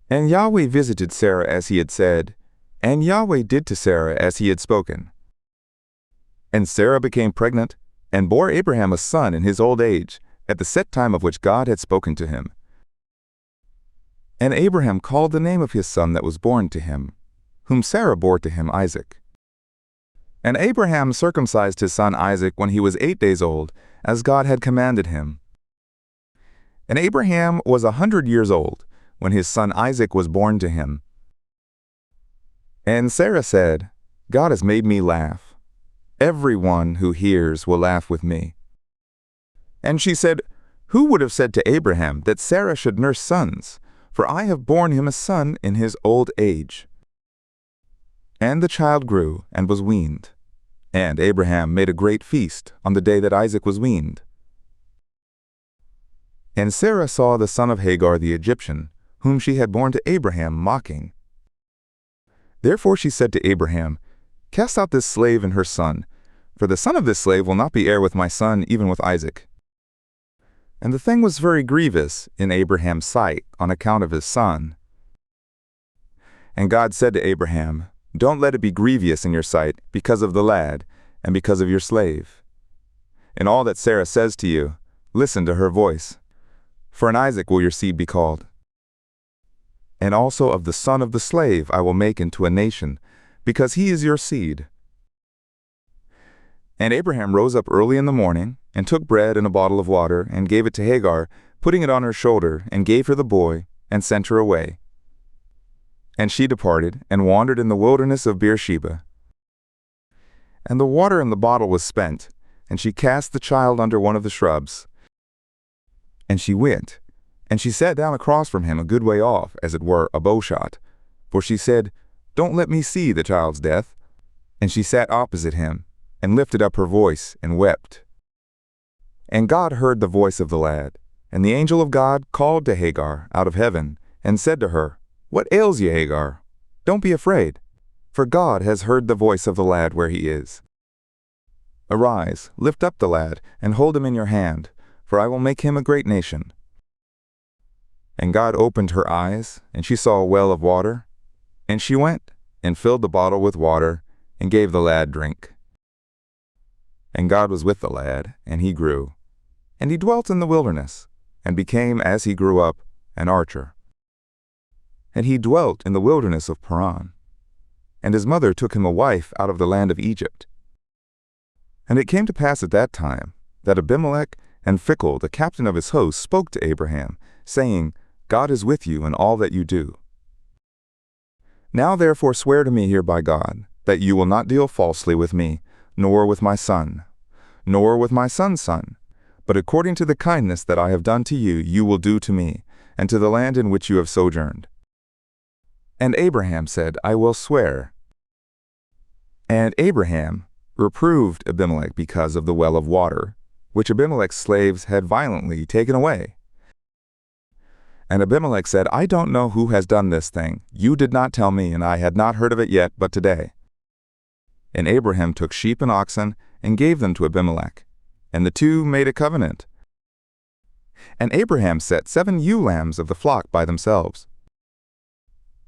And Yahweh visited Sarah as he had said, and Yahweh did to Sarah as he had spoken. And Sarah became pregnant, and bore Abraham a son in his old age, at the set time of which God had spoken to him. And Abraham called the name of his son that was born to him, whom Sarah bore to him Isaac. And Abraham circumcised his son Isaac when he was 8 days old, as God had commanded him. And Abraham was 100 years old, when his son Isaac was born to him. And Sarah said, God has made me laugh. Everyone who hears will laugh with me. And she said, Who would have said to Abraham that Sarah should nurse sons? For I have borne him a son in his old age. And the child grew and was weaned. And Abraham made a great feast on the day that Isaac was weaned. And Sarah saw the son of Hagar the Egyptian, whom she had borne to Abraham, mocking. Therefore she said to Abraham, Cast out this slave and her son, for the son of this slave will not be heir with my son, even with Isaac. And the thing was very grievous in Abraham's sight on account of his son. And God said to Abraham, Don't let it be grievous in your sight because of the lad and because of your slave. In all that Sarah says to you, listen to her voice. For in Isaac will your seed be called. And also of the son of the slave I will make into a nation, because he is your seed. And Abraham rose up early in the morning, and took bread and a bottle of water, and gave it to Hagar, putting it on her shoulder, and gave her the boy, and sent her away. And she departed, and wandered in the wilderness of Beersheba. And the water in the bottle was spent, and she cast the child under one of the shrubs. And she went, and she sat down across from him a good way off, as it were a bowshot. For she said, Don't let me see the child's death. And she sat opposite him, and lifted up her voice, and wept. And God heard the voice of the lad. And the angel of God called to Hagar out of heaven, and said to her, What ails you, Hagar? Don't be afraid, for God has heard the voice of the lad where he is. Arise, lift up the lad, and hold him in your hand, for I will make him a great nation. And God opened her eyes, and she saw a well of water. And she went, and filled the bottle with water, and gave the lad drink. And God was with the lad, and he grew. And he dwelt in the wilderness, and became, as he grew up, an archer. And he dwelt in the wilderness of Paran. And his mother took him a wife out of the land of Egypt. And it came to pass at that time, that Abimelech and Phicol, the captain of his host, spoke to Abraham, saying, God is with you in all that you do. Now therefore swear to me here by God, that you will not deal falsely with me, nor with my son, nor with my son's son, but according to the kindness that I have done to you, you will do to me, and to the land in which you have sojourned. And Abraham said, I will swear. And Abraham reproved Abimelech because of the well of water, which Abimelech's slaves had violently taken away. And Abimelech said, I don't know who has done this thing. You did not tell me, and I had not heard of it yet but today. And Abraham took sheep and oxen, and gave them to Abimelech. And the two made a covenant. And Abraham set 7 ewe lambs of the flock by themselves.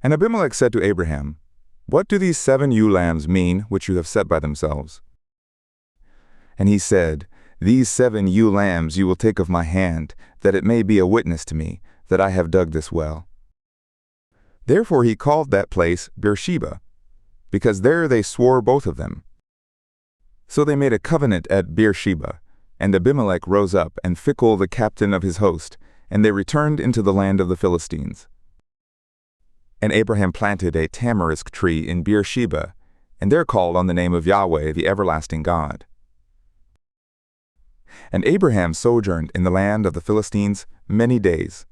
And Abimelech said to Abraham, What do these 7 ewe lambs mean, which you have set by themselves? And he said, These 7 ewe lambs you will take of my hand, that it may be a witness to me, that I have dug this well. Therefore he called that place Beersheba, because there they swore both of them. So they made a covenant at Beersheba, and Abimelech rose up, and Phicol the captain of his host, and they returned into the land of the Philistines. And Abraham planted a tamarisk tree in Beersheba, and there called on the name of Yahweh, the everlasting God. And Abraham sojourned in the land of the Philistines many days,